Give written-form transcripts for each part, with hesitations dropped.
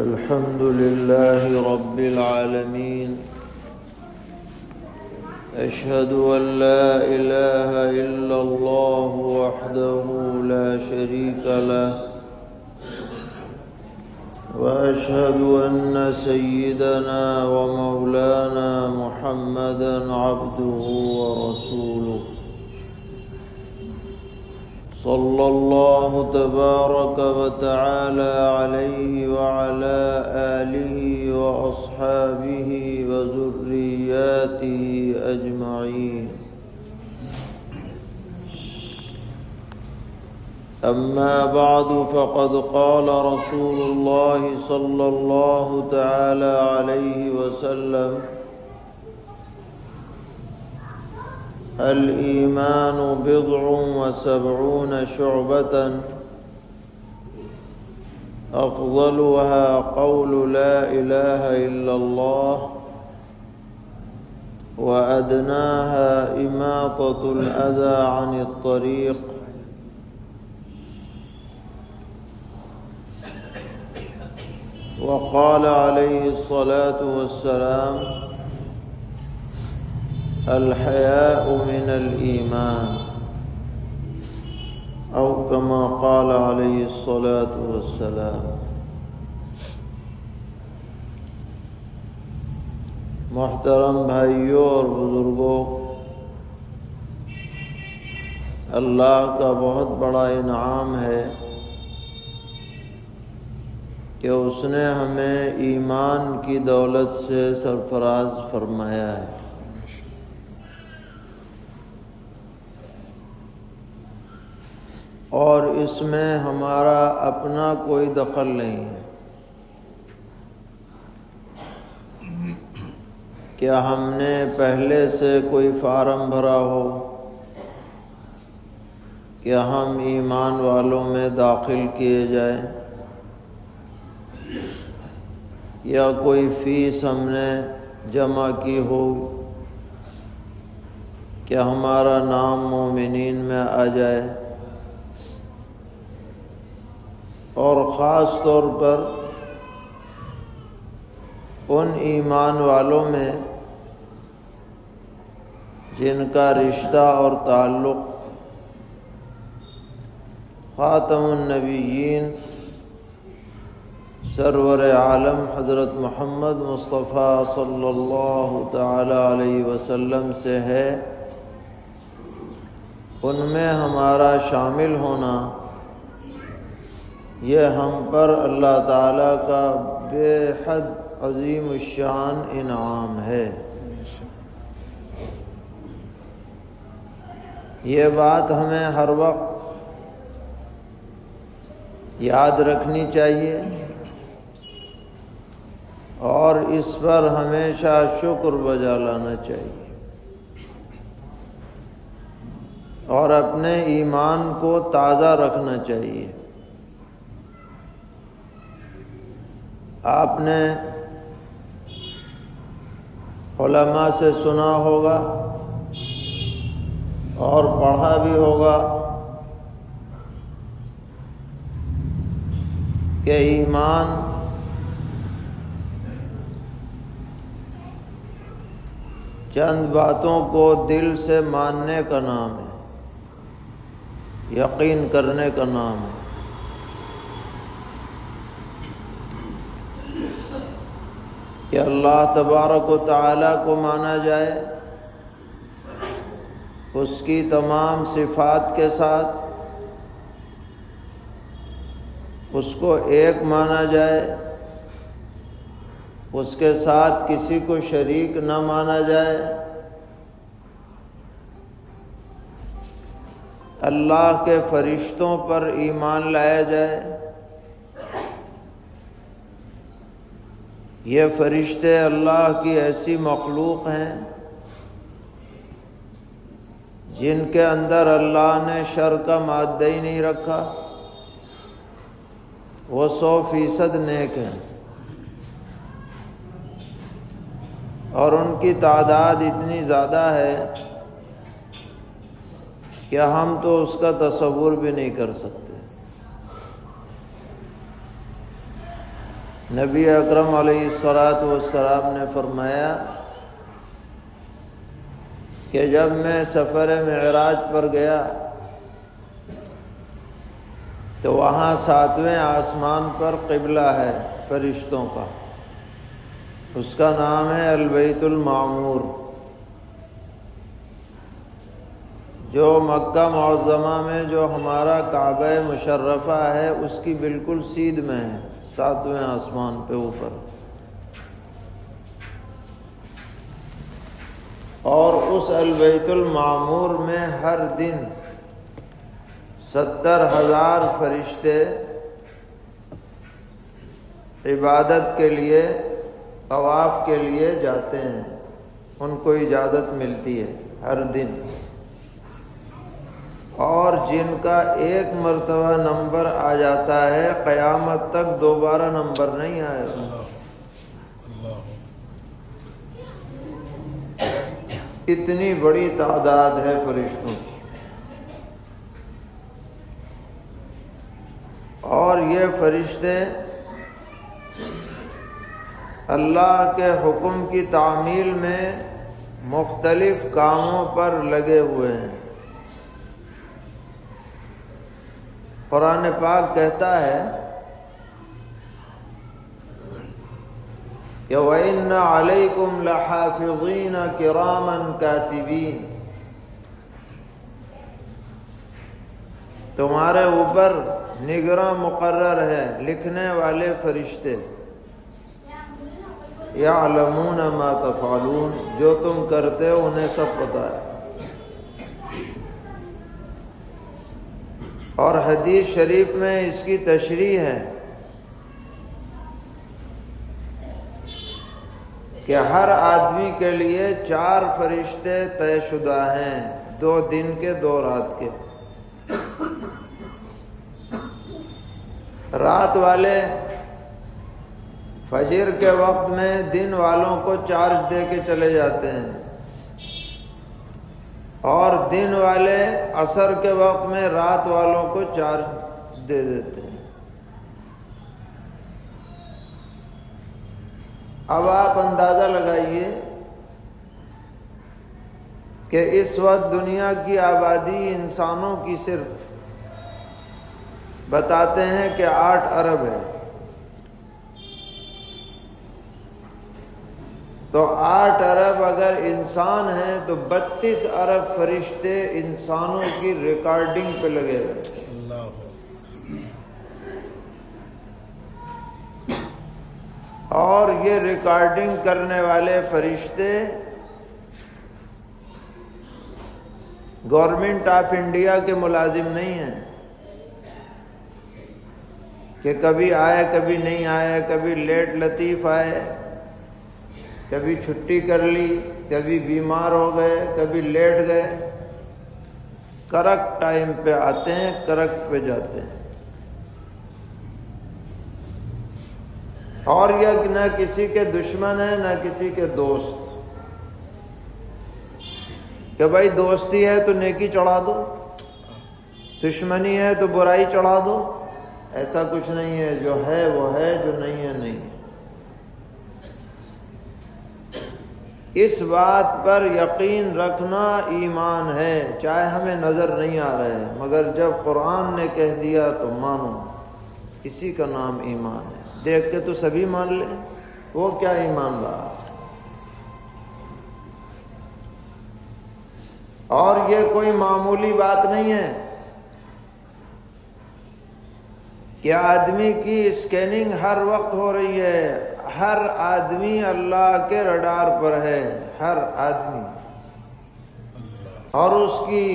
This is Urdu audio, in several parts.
الحمد لله رب العالمين. أشهد أن لا إله إلا الله وحده لا شريك له، وأشهد أن سيدنا ومولانا محمدًا عبده ورسوله، صلى الله تبارك وتعالى عليه وعلى آله وأصحابه وذرياته أجمعين. أما بعد، فقد قال رسول الله صلى الله تعالى عليه وسلم: الإيمان بضع وسبعون شعبة، أفضلها قول لا إله إلا الله، وأدناها إماطة الأذى عن الطريق، وقال عليه الصلاة والسلام: الحياء من الإيمان، أو كما قال عليه الصلاة والسلام. محترم بھائیوں اور بزرگوں، اللہ کا بہت بڑا انعام ہے کہ اس نے ہمیں ایمان کی دولت سے سرفراز فرمایا ہے. اور اس میں ہمارا اپنا کوئی دخل نہیں ہے کہ ہم نے پہلے سے کوئی فارم بھرا ہو کہ ہم ایمان والوں میں داخل کیے جائیں، یا کوئی فیس ہم نے جمع کی ہو کہ ہمارا نام مومنین میں آ جائے. اور خاص طور پر ان ایمان والوں میں جن کا رشتہ اور تعلق خاتم النبیین سرور عالم حضرت محمد مصطفیٰ صلی اللہ تعالی علیہ وسلم سے ہے، ان میں ہمارا شامل ہونا یہ ہم پر اللہ تعالیٰ کا بے حد عظیم الشان انعام ہے. یہ بات ہمیں ہر وقت یاد رکھنی چاہیے اور اس پر ہمیشہ شکر بجا لانا چاہیے، اور اپنے ایمان کو تازہ رکھنا چاہیے. آپ نے علماء سے سنا ہوگا اور پڑھا بھی ہوگا کہ ایمان چند باتوں کو دل سے ماننے کا نام ہے، یقین کرنے کا نام ہے. کہ اللہ تبارک و تعالیٰ کو مانا جائے، اس کی تمام صفات کے ساتھ، اس کو ایک مانا جائے، اس کے ساتھ کسی کو شریک نہ مانا جائے. اللہ کے فرشتوں پر ایمان لایا جائے. یہ فرشتے اللہ کی ایسی مخلوق ہیں جن کے اندر اللہ نے شر کا مادہ ہی نہیں رکھا، وہ 100% نیک ہیں، اور ان کی تعداد اتنی زیادہ ہے کہ ہم تو اس کا تصور بھی نہیں کر سکتے. نبی اکرم علیہ الصلوۃ والسلام نے فرمایا کہ جب میں سفر معراج پر گیا تو وہاں 7ویں آسمان پر قبلہ ہے فرشتوں کا، اس کا نام ہے البیت المعمور، جو مکہ معظمہ میں جو ہمارا کعبہ مشرفہ ہے اس کی بالکل سیدھ میں ہے، 7ویں آسمان پہ اوپر۔ اور اس البیت المعمور میں ہر دن 70,000 فرشتے عبادت کے لیے، طواف کے لیے جاتے ہیں، ان کو اجازت ملتی ہے ہر دن، اور جن کا ایک مرتبہ نمبر آ جاتا ہے قیامت تک دوبارہ نمبر نہیں آئے گا۔ اتنی بڑی تعداد ہے فرشتوں کی، اور یہ فرشتے اللہ کے حکم کی تعمیل میں مختلف کاموں پر لگے ہوئے ہیں۔ قرآن پاک کہتا ہے کہ وَإِنَّ عَلَيْكُمْ لَحَافِظِينَ كِرَامًا كَاتِبِينَ، تمہارے اوپر نگراں مقرر ہے لکھنے والے فرشتے، یعلمون ما تفعلون، جو تم کرتے ہو انہیں سب پتہ ہے۔ اور حدیث شریف میں اس کی تشریح ہے کہ ہر آدمی کے لیے 4 فرشتے طے شدہ ہیں، 2 دن کے 2 رات کے۔ رات والے فجر کے وقت میں دن والوں کو چارج دے کے چلے جاتے ہیں، اور دن والے عصر کے وقت میں رات والوں کو چارج دے دیتے ہیں۔ اب آپ اندازہ لگائیے کہ اس وقت دنیا کی آبادی انسانوں کی صرف بتاتے ہیں کہ 8 ارب ہے، تو 8 ارب اگر انسان ہیں تو 32 ارب فرشتے انسانوں کی ریکارڈنگ پہ لگے ہوئے۔ اور یہ ریکارڈنگ کرنے والے فرشتے گورنمنٹ آف انڈیا کے ملازم نہیں ہیں کہ کبھی آئے کبھی نہیں آئے، کبھی لیٹ لطیف آئے، کبھی چھٹی کر لی، کبھی بیمار ہو گئے، کبھی لیٹ گئے۔ کریکٹ ٹائم پہ آتے ہیں، کریکٹ پہ جاتے ہیں۔ اور یہ نہ کسی کے دشمن ہیں نہ کسی کے دوست، کہ بھائی دوستی ہے تو نیکی چڑھا دو، دشمنی ہے تو برائی چڑھا دو، ایسا کچھ نہیں ہے۔ جو ہے وہ ہے، جو نہیں ہے نہیں ہے۔ اس بات پر یقین رکھنا ایمان ہے، چاہے ہمیں نظر نہیں آ رہے ہیں، مگر جب قرآن نے کہہ دیا تو مانو، اسی کا نام ایمان ہے۔ دیکھ کے تو سبھی مان لیں، وہ کیا ایمان رہا۔ اور یہ کوئی معمولی بات نہیں ہے کہ آدمی کی اسکیننگ ہر وقت ہو رہی ہے، ہر آدمی اللہ کے رڈار پر ہے، ہر آدمی، اور اس کی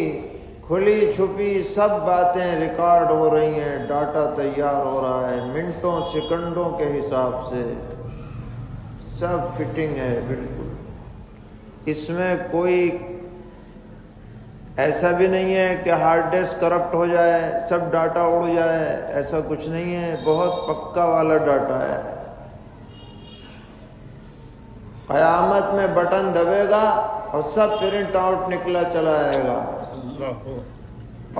کھلی چھپی سب باتیں ریکارڈ ہو رہی ہیں، ڈاٹا تیار ہو رہا ہے، منٹوں سیکنڈوں کے حساب سے سب فٹنگ ہے بالکل۔ اس میں کوئی ایسا بھی نہیں ہے کہ ہارڈ ڈسک کرپٹ ہو جائے، سب ڈاٹا اڑ جائے، ایسا کچھ نہیں ہے، بہت پکا والا ڈاٹا ہے۔ قیامت میں بٹن دبے گا اور سب پرنٹ آؤٹ نکلا چلا آئے گا،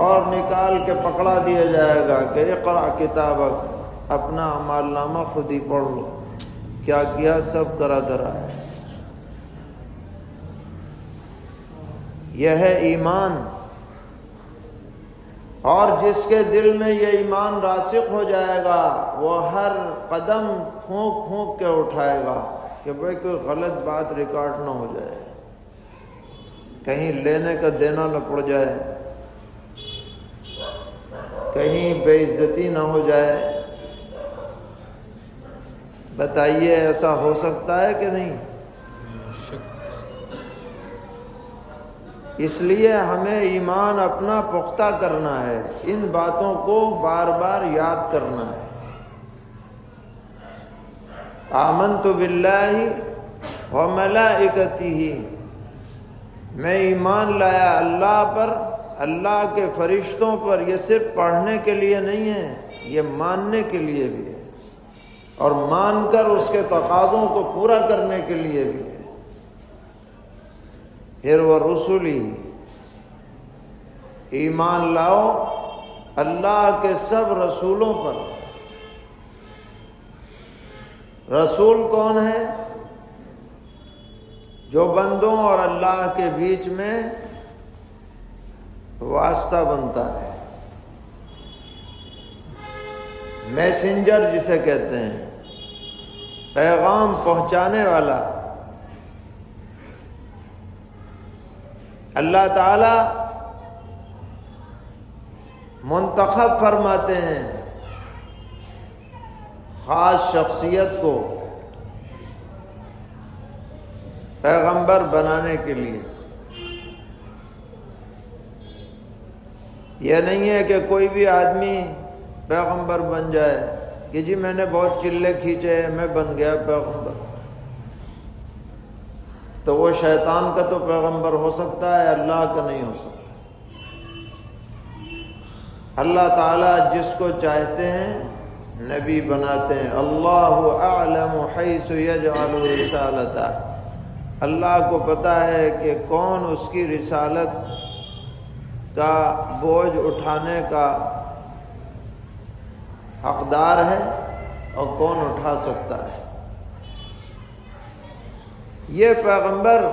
اور نکال کے پکڑا دیا جائے گا کہ اقرأ کتابک، اپنا اعمال نامہ خود ہی پڑھ لو، کیا کیا سب کرا دھرا ہے۔ یہ ہے ایمان، اور جس کے دل میں یہ ایمان راسخ ہو جائے گا وہ ہر قدم پھونک پھونک کے اٹھائے گا کہ بھئی کوئی غلط بات ریکارڈ نہ ہو جائے، کہیں لینے کا دینا نہ پڑ جائے، کہیں بے عزتی نہ ہو جائے۔ بتائیے ایسا ہو سکتا ہے کہ نہیں؟ اس لیے ہمیں ایمان اپنا پختہ کرنا ہے، ان باتوں کو بار بار یاد کرنا ہے۔ آمنت باللہ وملائکتہ، میں ایمان لایا اللہ پر، اللہ کے فرشتوں پر۔ یہ صرف پڑھنے کے لیے نہیں ہے، یہ ماننے کے لیے بھی ہے، اور مان کر اس کے تقاضوں کو پورا کرنے کے لیے بھی ہے۔ پھر وہ رسولی، ایمان لاؤ اللہ کے سب رسولوں پر۔ رسول کون ہے؟ جو بندوں اور اللہ کے بیچ میں واسطہ بنتا ہے، میسنجر جسے کہتے ہیں، پیغام پہنچانے والا۔ اللہ تعالی منتخب فرماتے ہیں خاص شخصیت کو پیغمبر بنانے کے لیے۔ یہ نہیں ہے کہ کوئی بھی آدمی پیغمبر بن جائے کہ جی میں نے بہت چلے کھینچے میں بن گیا پیغمبر، تو وہ شیطان کا تو پیغمبر ہو سکتا ہے، اللہ کا نہیں ہو سکتا۔ اللہ تعالیٰ جس کو چاہتے ہیں نبی بناتے ہیں۔ اللہ اعلم حیث یجعل رسالتہ، اللہ کو پتہ ہے کہ کون اس کی رسالت کا بوجھ اٹھانے کا حقدار ہے اور کون اٹھا سکتا ہے۔ یہ پیغمبر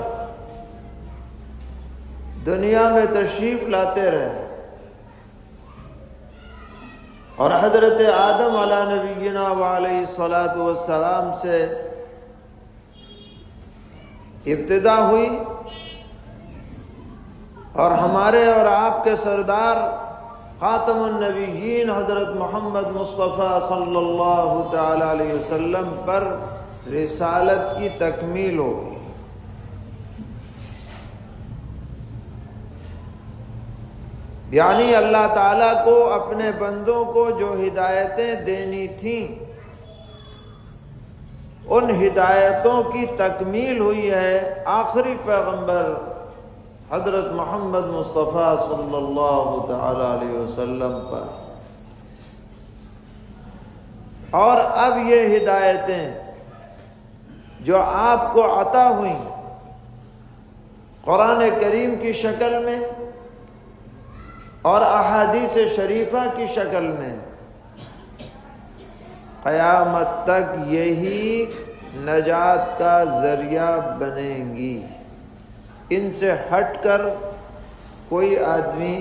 دنیا میں تشریف لاتے رہے، اور حضرت آدم علیہ نبینا وعلیہ الصلاۃ والسلام سے ابتدا ہوئی، اور ہمارے اور آپ کے سردار خاتم النبیین حضرت محمد مصطفیٰ صلی اللہ تعالی علیہ وسلم پر رسالت کی تکمیل ہوگی۔ یعنی اللہ تعالیٰ کو اپنے بندوں کو جو ہدایتیں دینی تھیں ان ہدایتوں کی تکمیل ہوئی ہے آخری پیغمبر حضرت محمد مصطفیٰ صلی اللہ تعالی علیہ وسلم پر۔ اور اب یہ ہدایتیں جو آپ کو عطا ہوئیں قرآن کریم کی شکل میں اور احادیث شریفہ کی شکل میں، قیامت تک یہی نجات کا ذریعہ بنیں گی۔ ان سے ہٹ کر کوئی آدمی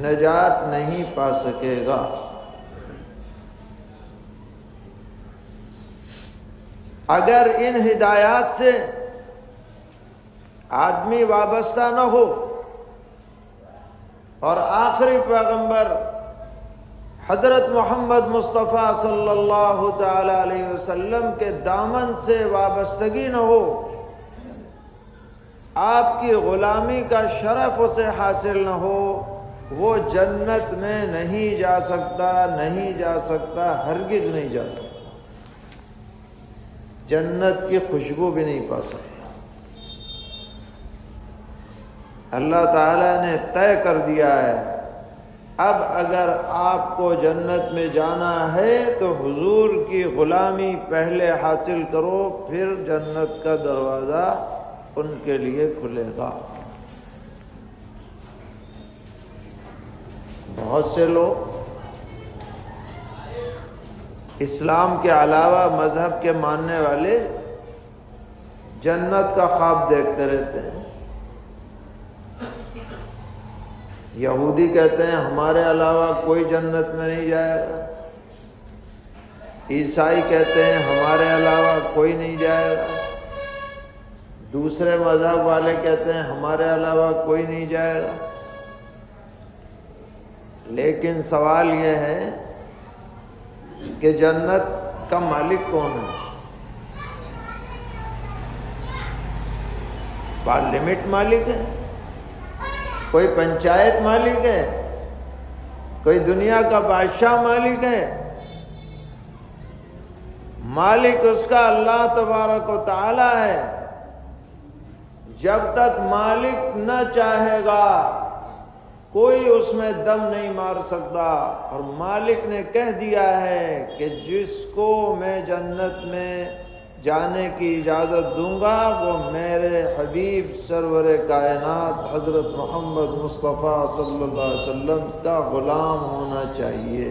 نجات نہیں پا سکے گا۔ اگر ان ہدایات سے آدمی وابستہ نہ ہو اور آخری پیغمبر حضرت محمد مصطفیٰ صلی اللہ تعالی علیہ وسلم کے دامن سے وابستگی نہ ہو، آپ کی غلامی کا شرف اسے حاصل نہ ہو، وہ جنت میں نہیں جا سکتا، نہیں جا سکتا، ہرگز نہیں جا سکتا، جنت کی خوشبو بھی نہیں پا سکتا۔ اللہ تعالیٰ نے طے کر دیا ہے اب اگر آپ کو جنت میں جانا ہے تو حضور کی غلامی پہلے حاصل کرو، پھر جنت کا دروازہ ان کے لیے کھلے گا۔ بہت سے لوگ اسلام کے علاوہ مذہب کے ماننے والے جنت کا خواب دیکھتے رہتے ہیں۔ یہودی کہتے ہیں ہمارے علاوہ کوئی جنت میں نہیں جائے گا، عیسائی کہتے ہیں ہمارے علاوہ کوئی نہیں جائے گا، دوسرے مذہب والے کہتے ہیں ہمارے علاوہ کوئی نہیں جائے گا۔ لیکن سوال یہ ہے کہ جنت کا مالک کون ہے؟ پارلیمنٹ مالک ہے؟ کوئی پنچایت مالک ہے؟ کوئی دنیا کا بادشاہ مالک ہے؟ مالک اس کا اللہ تبارک و تعالی ہے۔ جب تک مالک نہ چاہے گا کوئی اس میں دم نہیں مار سکتا، اور مالک نے کہہ دیا ہے کہ جس کو میں جنت میں جانے کی اجازت دوں گا وہ میرے حبیب سرور کائنات حضرت محمد مصطفیٰ صلی اللہ علیہ وسلم کا غلام ہونا چاہیے،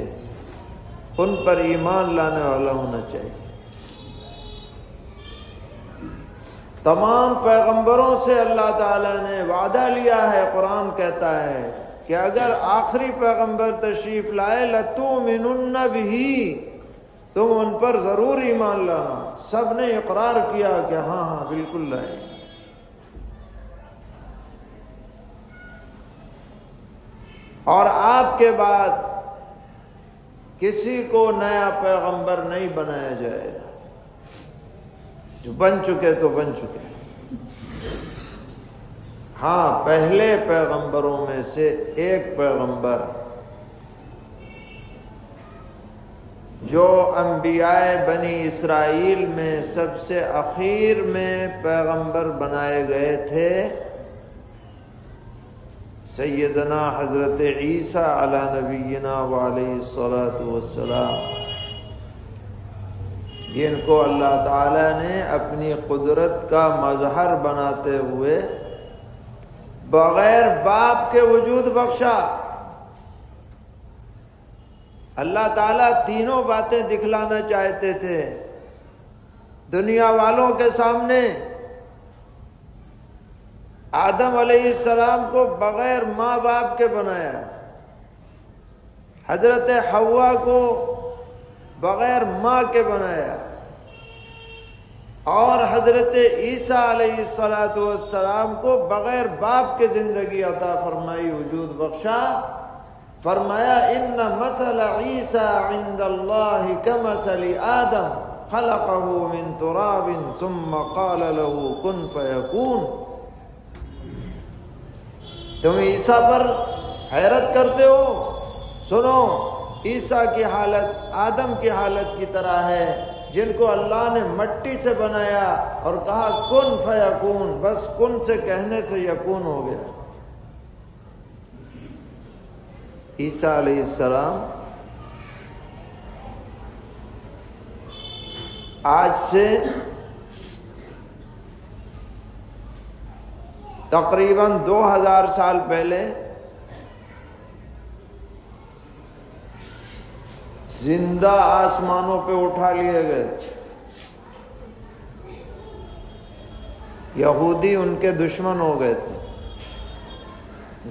ان پر ایمان لانے والا ہونا چاہیے۔ تمام پیغمبروں سے اللہ تعالیٰ نے وعدہ لیا ہے، قرآن کہتا ہے کہ اگر آخری پیغمبر تشریف لائے لَتُؤْمِنُنَّ بِهِ، تم ان پر ضرور ایمان لانا۔ سب نے اقرار کیا کہ ہاں ہاں بالکل لائے۔ اور آپ کے بعد کسی کو نیا پیغمبر نہیں بنایا جائے گا، جو بن چکے تو بن چکے۔ ہاں، پہلے پیغمبروں میں سے ایک پیغمبر جو انبیاء بنی اسرائیل میں سب سے اخیر میں پیغمبر بنائے گئے تھے، سیدنا حضرت عیسیٰ علی نبینا وعلیہ الصلاۃ والسلام، جن کو اللہ تعالیٰ نے اپنی قدرت کا مظہر بناتے ہوئے بغیر باپ کے وجود بخشا۔ اللہ تعالیٰ تینوں باتیں دکھلانا چاہتے تھے دنیا والوں کے سامنے۔ آدم علیہ السلام کو بغیر ماں باپ کے بنایا، حضرت حوا کو بغیر ماں کے بنایا، اور حضرت عیسیٰ علیہ السلام کو بغیر باپ کے زندگی عطا فرمائی، وجود بخشا۔ فرمایا ان مثل عیسیٰ عند اللہ کمثل آدم خلقہ من تراب ثم قال له کن فیکون۔ تم عیسیٰ پر حیرت کرتے ہو؟ سنو، عیسیٰ کی حالت آدم کی حالت کی طرح ہے، جن کو اللہ نے مٹی سے بنایا اور کہا کن فیکون، بس کن سے کہنے سے یکون ہو گیا۔ عیسیٰ علیہ السلام آج سے تقریباً 2000 سال پہلے زندہ آسمانوں پہ اٹھا لیے گئے۔ یہودی ان کے دشمن ہو گئے تھے،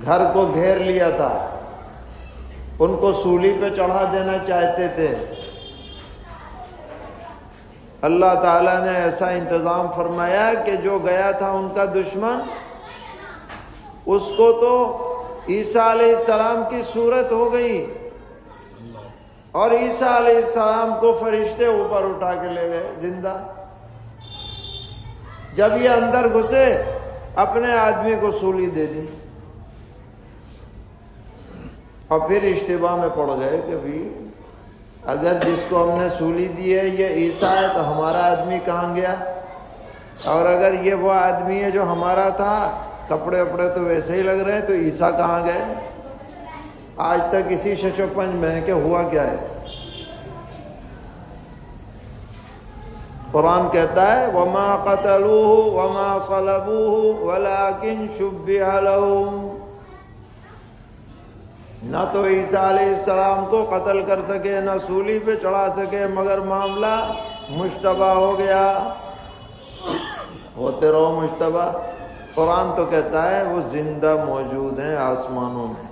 گھر کو گھیر لیا تھا، ان کو سولی پہ چڑھا دینا چاہتے تھے۔ اللہ تعالیٰ نے ایسا انتظام فرمایا کہ جو گیا تھا ان کا دشمن، اس کو تو عیسیٰ علیہ السلام کی صورت ہو گئی، اور عیسیٰ علیہ السلام کو فرشتے اوپر اٹھا کے لے گئے زندہ۔ جب یہ اندر گھسے اپنے آدمی کو سولی دے دی، اور پھر اشتباہ میں پڑ گئے کہ بھی اگر جس کو ہم نے سولی دی ہے یہ عیسیٰ ہے تو ہمارا آدمی کہاں گیا؟ اور اگر یہ وہ آدمی ہے جو ہمارا تھا، کپڑے وپڑے تو ویسے ہی لگ رہے ہیں، تو عیسیٰ کہاں گئے؟ آج تک اسی شش و پنج میں کہ ہوا کیا ہے۔ قرآن کہتا ہے وَمَا قَتَلُوهُ وَمَا صَلَبُوهُ وَلَكِنْ شُبِّهَ لَهُمْ، نہ تو عیسیٰ علیہ السلام کو قتل کر سکے نہ سولی پہ چڑھا سکے، مگر معاملہ مشتبہ ہو گیا۔ ہوتے رہو مشتبہ۔ قرآن تو کہتا ہے وہ زندہ موجود ہیں آسمانوں میں۔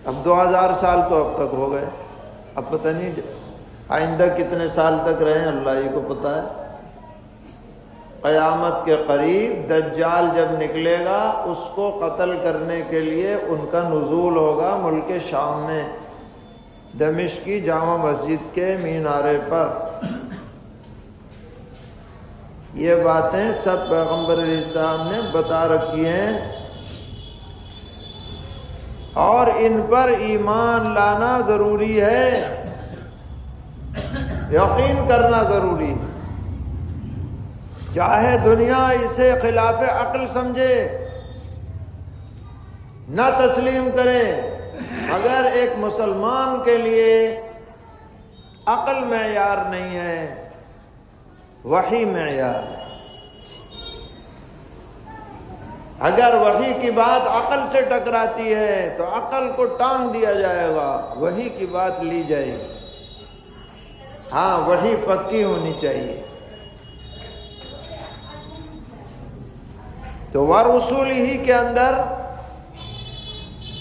اب 2000 سال تو اب تک ہو گئے، اب پتہ نہیں آئندہ کتنے سال تک رہیں، اللہ ہی کو پتہ ہے۔ قیامت کے قریب دجال جب نکلے گا اس کو قتل کرنے کے لیے ان کا نزول ہوگا ملک شام میں، دمشق کی جامع مسجد کے مینارے پر۔ یہ باتیں سب پیغمبر علیہ السلام نے بتا رکھی ہیں، اور ان پر ایمان لانا ضروری ہے، یقین کرنا ضروری ہے، چاہے دنیا اسے خلاف عقل سمجھے، نہ تسلیم کرے، مگر ایک مسلمان کے لیے عقل معیار نہیں ہے، وحی معیار ہے۔ اگر وحی کی بات عقل سے ٹکراتی ہے تو عقل کو ٹانگ دیا جائے گا، وحی کی بات لی جائے گی۔ ہاں وحی پکی ہونی چاہیے۔ تو ورسول ہی کے اندر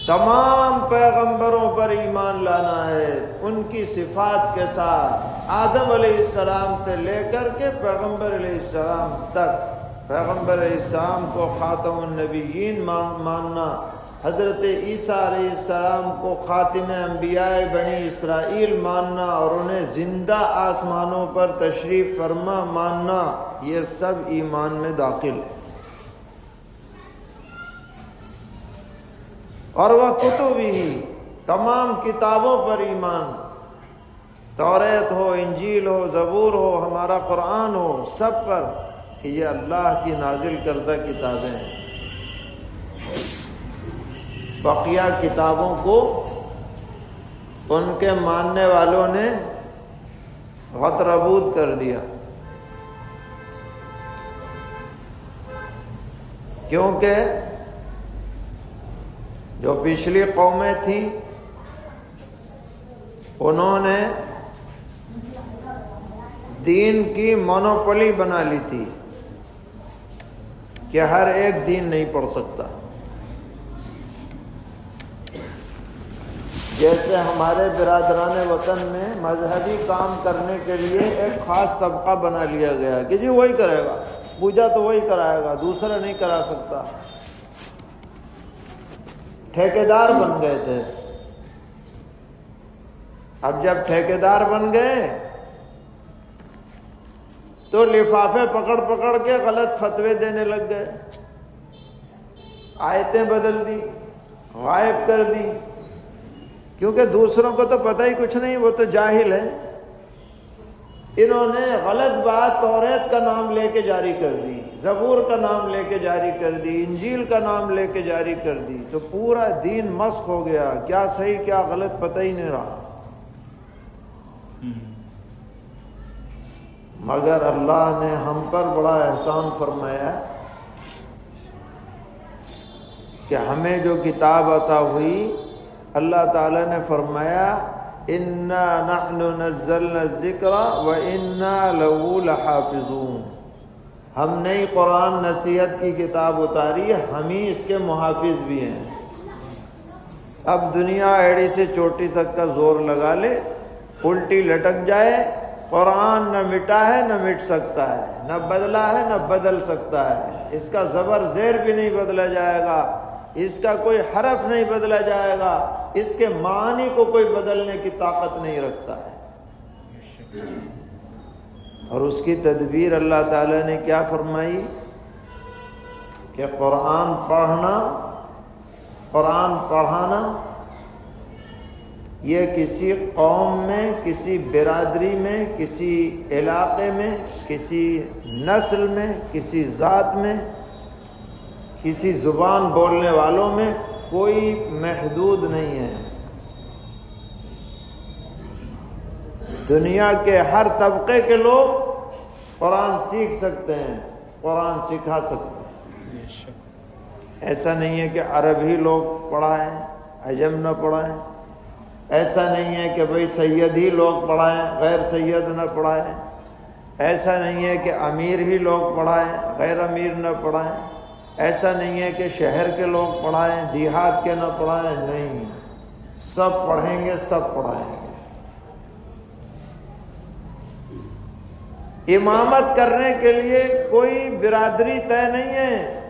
تمام پیغمبروں پر ایمان لانا ہے، ان کی صفات کے ساتھ، آدم علیہ السلام سے لے کر کے پیغمبر علیہ السلام تک۔ پیغمبر علیہ السلام کو خاتم النبیین ماننا، حضرت عیسیٰ علیہ السلام کو خاتم انبیاء بنی اسرائیل ماننا، اور انہیں زندہ آسمانوں پر تشریف فرما ماننا، یہ سب ایمان میں داخل ہے۔ اور وہ کتب ہی، تمام کتابوں پر ایمان، توریت ہو، انجیل ہو، زبور ہو، ہمارا قرآن ہو، سب پر کہ یہ اللہ کی نازل کردہ کتابیں ہیں۔ بقیہ کتابوں کو ان کے ماننے والوں نے غدربود کر دیا، کیونکہ جو پچھلی قومیں تھیں انہوں نے دین کی مونوپولی بنا لی تھی کہ ہر ایک دین نہیں پڑھ سکتا۔ جیسے ہمارے برادران وطن میں مذہبی کام کرنے کے لیے ایک خاص طبقہ بنا لیا گیا کہ جی وہی کرے گا، پوجا تو وہی کرائے گا، دوسرا نہیں کرا سکتا۔ ٹھیکیدار بن گئے تھے۔ اب جب ٹھیکیدار بن گئے تو لفافے پکڑ پکڑ کے غلط فتوے دینے لگ گئے، آیتیں بدل دی، غائب کر دی، کیونکہ دوسروں کو تو پتہ ہی کچھ نہیں، وہ تو جاہل ہیں۔ انہوں نے غلط بات توریت کا نام لے کے جاری کر دی، زبور کا نام لے کے جاری کر دی، انجیل کا نام لے کے جاری کر دی، تو پورا دین مسخ ہو گیا، کیا صحیح کیا غلط پتہ ہی نہیں رہا۔ مگر اللہ نے ہم پر بڑا احسان فرمایا کہ ہمیں جو کتاب عطا ہوئی، اللہ تعالیٰ نے فرمایا اِنَّا نَحْنُ نَزَّلْنَا الذِّكْرَ وَإِنَّا لَهُ لَحَافِظُونَ، ہم نے قرآن نصیحت کی کتاب اتاری، ہم ہی اس کے محافظ بھی ہیں۔ اب دنیا ایڑی سے چوٹی تک کا زور لگا لے، الٹی لٹک جائے، قرآن نہ مٹا ہے نہ مٹ سکتا ہے، نہ بدلا ہے نہ بدل سکتا ہے، اس کا زبر زیر بھی نہیں بدلا جائے گا، اس کا کوئی حرف نہیں بدلا جائے گا، اس کے معنی کو کوئی بدلنے کی طاقت نہیں رکھتا ہے۔ اور اس کی تدبیر اللہ تعالیٰ نے کیا فرمائی کہ قرآن پڑھنا، قرآن پڑھانا، یہ کسی قوم میں، کسی برادری میں، کسی علاقے میں، کسی نسل میں، کسی ذات میں، کسی زبان بولنے والوں میں کوئی محدود نہیں ہے۔ دنیا کے ہر طبقے کے لوگ قرآن سیکھ سکتے ہیں، قرآن سکھا سکتے ہیں۔ ایسا نہیں ہے کہ عرب ہی لوگ پڑھائیں، عجم نہ پڑھائیں، ایسا نہیں ہے کہ بھئی سید ہی لوگ پڑھائیں، غیر سید نہ پڑھائیں، ایسا نہیں ہے کہ امیر ہی لوگ پڑھائیں، غیر امیر نہ پڑھائیں، ایسا نہیں ہے کہ شہر کے لوگ پڑھائیں، دیہات کے نہ پڑھائیں، نہیں، سب پڑھیں گے، سب پڑھائیں گے۔ امامت کرنے کے لیے کوئی برادری طے نہیں ہے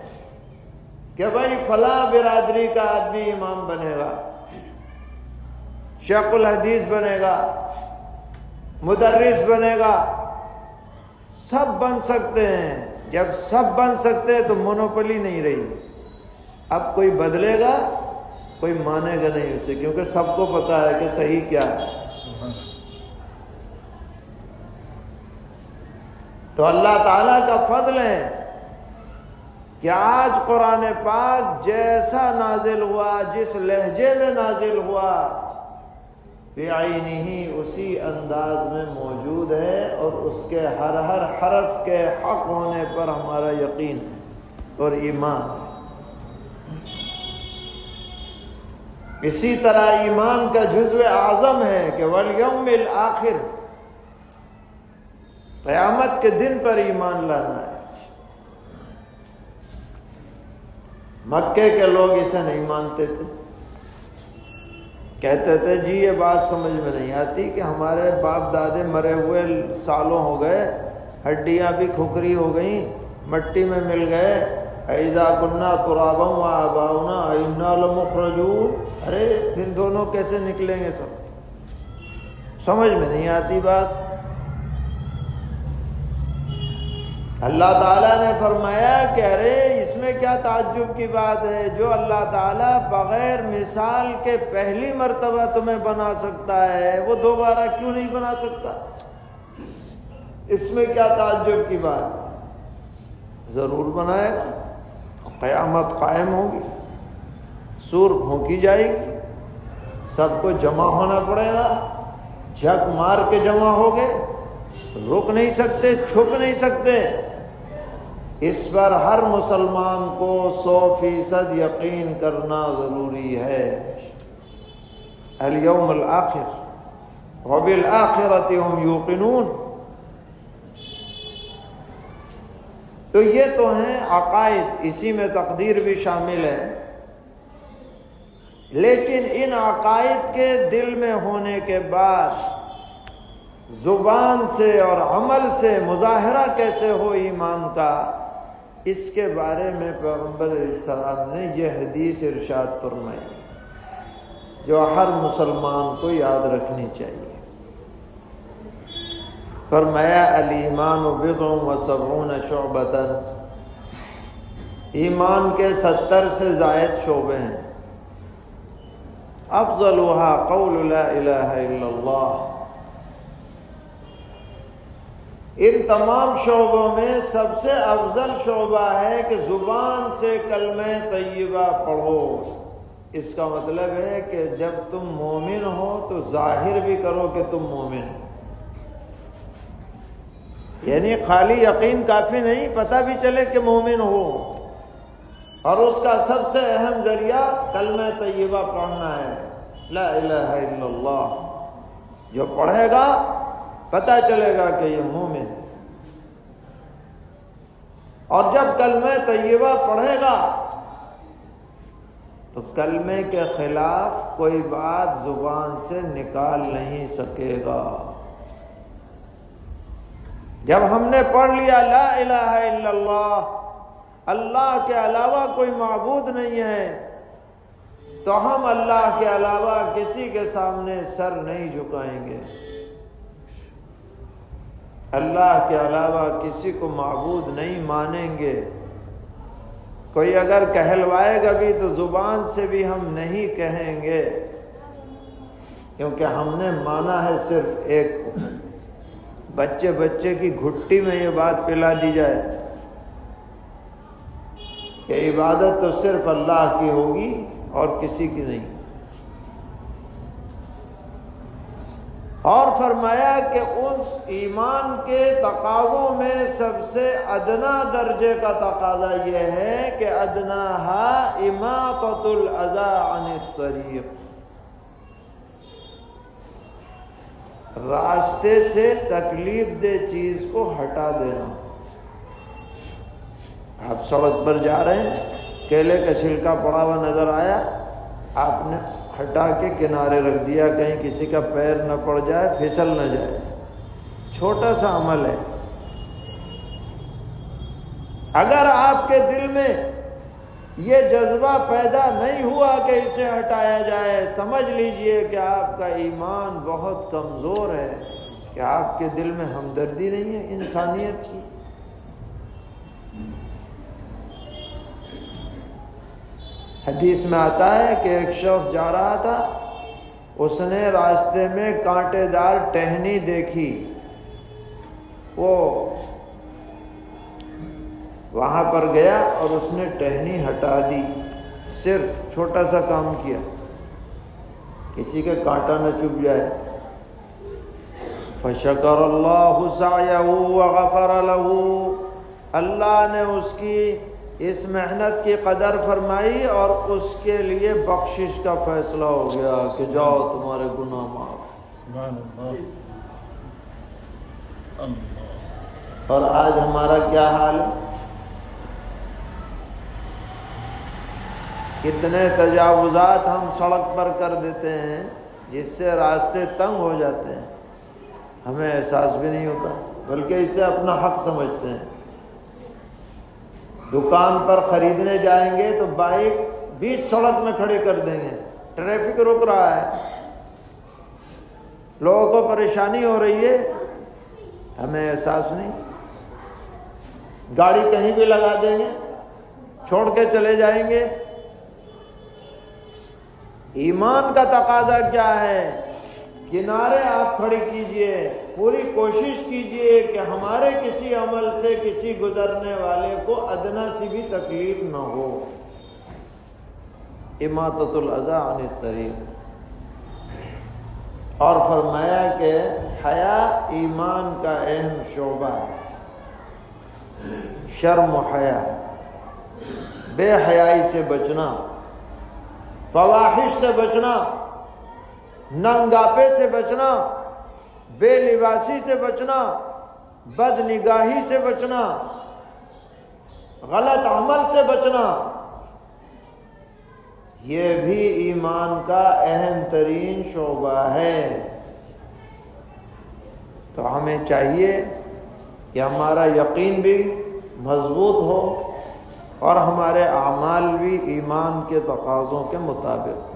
کہ بھائی فلاں برادری کا آدمی امام بنے گا، شیخ الحدیث بنے گا، مدرس بنے گا، سب بن سکتے ہیں۔ جب سب بن سکتے ہیں تو مونوپلی نہیں رہی۔ اب کوئی بدلے گا، کوئی مانے گا نہیں اسے، کیونکہ سب کو پتا ہے کہ صحیح کیا ہے۔ تو اللہ تعالیٰ کا فضل ہے کہ آج قرآن پاک جیسا نازل ہوا، جس لہجے میں نازل ہوا، بعینہ اسی انداز میں موجود ہے، اور اس کے ہر ہر حرف کے حق ہونے پر ہمارا یقین ہے اور ایمان۔ اسی طرح ایمان کا جزو اعظم ہے کہ والیوم الآخر، قیامت کے دن پر ایمان لانا ہے۔ مکے کے لوگ اسے نہیں مانتے تھے، کہتے تھے جی یہ بات سمجھ میں نہیں آتی کہ ہمارے باپ دادے مرے ہوئے سالوں ہو گئے، ہڈیاں بھی کھکری ہو گئیں، مٹی میں مل گئے، اذا کننا ترابا وآباؤنا انا لمخرجون، ارے پھر دونوں کیسے نکلیں گے؟ سب سمجھ میں نہیں آتی بات۔ اللہ تعالیٰ نے فرمایا کہ ارے اس میں کیا تعجب کی بات ہے؟ جو اللہ تعالیٰ بغیر مثال کے پہلی مرتبہ تمہیں بنا سکتا ہے، وہ دوبارہ کیوں نہیں بنا سکتا؟ اس میں کیا تعجب کی بات ہے؟ ضرور بنائے گا۔ قیامت قائم ہوگی، سور پھونکی جائے گی، سب کو جمع ہونا پڑے گا، جھک مار کے جمع ہوگے، رک نہیں سکتے، چھپ نہیں سکتے۔ اس پر ہر مسلمان کو 100% یقین کرنا ضروری ہے۔ الیوم الآخر وبالآخرۃ ہم یوقنون۔ تو یہ تو ہیں عقائد، اسی میں تقدیر بھی شامل ہے، لیکن ان عقائد کے دل میں ہونے کے بعد زبان سے اور عمل سے مظاہرہ کیسے ہو ایمان کا، اس کے بارے میں پیغمبر علیہ السلام نے یہ حدیث ارشاد فرمائی جو ہر مسلمان کو یاد رکھنی چاہیے۔ فرمایا الایمان بضع وسبعون شعبۃ، ایمان کے 70 سے زائد شعبے ہیں، افضلها قول لا الہ الا اللہ۔ ان تمام شعبوں میں سب سے افضل شعبہ ہے کہ زبان سے کلمہ طیبہ پڑھو۔ اس کا مطلب ہے کہ جب تم مومن ہو تو ظاہر بھی کرو کہ تم مومن ہو، یعنی خالی یقین کافی نہیں، پتہ بھی چلے کہ مومن ہو، اور اس کا سب سے اہم ذریعہ کلمہ طیبہ پڑھنا ہے، لا الہ الا اللہ۔ جو پڑھے گا پتہ چلے گا کہ یہ مومن ہے، اور جب کلمہ طیبہ پڑھے گا تو کلمے کے خلاف کوئی بات زبان سے نکال نہیں سکے گا۔ جب ہم نے پڑھ لیا لا الہ الا اللہ، اللہ کے علاوہ کوئی معبود نہیں ہے، تو ہم اللہ کے علاوہ کسی کے سامنے سر نہیں جھکائیں گے، اللہ کے علاوہ کسی کو معبود نہیں مانیں گے۔ کوئی اگر کہلوائے گا بھی تو زبان سے بھی ہم نہیں کہیں گے، کیونکہ ہم نے مانا ہے صرف ایک کو۔ بچے کی گھٹی میں یہ بات پلا دی جائے کہ عبادت تو صرف اللہ کی ہوگی اور کسی کی نہیں، اور فرمایا کہ اس ایمان کے تقاضوں میں سب سے ادنا درجے کا تقاضا یہ ہے کہ ادناہا اماطۃ الاذی عن الطریق، راستے سے تکلیف دہ چیز کو ہٹا دینا۔ آپ سڑک پر جا رہے ہیں، کیلے کا چھلکا پڑا ہوا نظر آیا، آپ نے ہٹا کے کنارے رکھ دیا، کہیں کسی کا پیر نہ پڑ جائے، پھسل نہ جائے۔ چھوٹا سا عمل ہے۔ اگر آپ کے دل میں یہ جذبہ پیدا نہیں ہوا کہ اسے ہٹایا جائے، سمجھ لیجئے کہ آپ کا ایمان بہت کمزور ہے، کہ آپ کے دل میں ہمدردی نہیں ہے انسانیت کی۔ حدیث میں آتا ہے کہ ایک شخص جا رہا تھا، اس نے راستے میں کانٹے دار ٹہنی دیکھی، وہ وہاں پر گیا اور اس نے ٹہنی ہٹا دی، صرف چھوٹا سا کام کیا، کسی کا کانٹا نہ چبھ جائے۔ فشکر اللہ سعیہ وغفر لہ، اللہ نے اس کی اس محنت کی قدر فرمائی اور اس کے لیے بخشش کا فیصلہ ہو گیا کہ جاؤ تمہارے گناہ معاف۔ سبحان اللہ۔ اور آج ہمارا کیا حال ہے؟ کتنے تجاوزات ہم سڑک پر کر دیتے ہیں جس سے راستے تنگ ہو جاتے ہیں، ہمیں احساس بھی نہیں ہوتا، بلکہ اسے اپنا حق سمجھتے ہیں۔ دکان پر خریدنے جائیں گے تو بائک بیچ سڑک میں کھڑی کر دیں گے، ٹریفک رک رہا ہے، لوگوں کو پریشانی ہو رہی ہے، ہمیں احساس نہیں۔ گاڑی کہیں بھی لگا دیں گے، چھوڑ کے چلے جائیں گے۔ ایمان کا تقاضا کیا ہے؟ کنارے آپ کھڑی کیجئے، پوری کوشش کیجئے کہ ہمارے کسی عمل سے کسی گزرنے والے کو ادنا سی بھی تکلیف نہ ہو۔ اماطۃ الاذی عن الطریق۔ اور فرمایا کہ حیا ایمان کا اہم شعبہ ہے، شرم و حیا، بے حیائی سے بچنا، فواحش سے بچنا، ننگاپے سے بچنا، بے لباسی سے بچنا، بد نگاہی سے بچنا، غلط عمل سے بچنا، یہ بھی ایمان کا اہم ترین شعبہ ہے۔ تو ہمیں چاہیے کہ ہمارا یقین بھی مضبوط ہو اور ہمارے اعمال بھی ایمان کے تقاضوں کے مطابق۔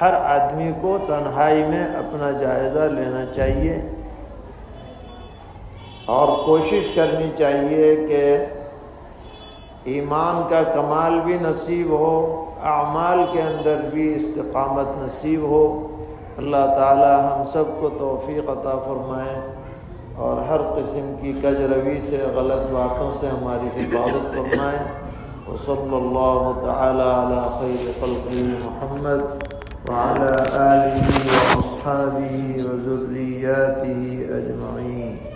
ہر آدمی کو تنہائی میں اپنا جائزہ لینا چاہیے اور کوشش کرنی چاہیے کہ ایمان کا کمال بھی نصیب ہو، اعمال کے اندر بھی استقامت نصیب ہو۔ اللہ تعالی ہم سب کو توفیق عطا فرمائے اور ہر قسم کی کج روی سے، غلط باتوں سے ہماری حفاظت فرمائے۔ وصلی اللہ تعالی علی خیر خلقہ محمد وعلى آله وأصحابه وذرياته أجمعين۔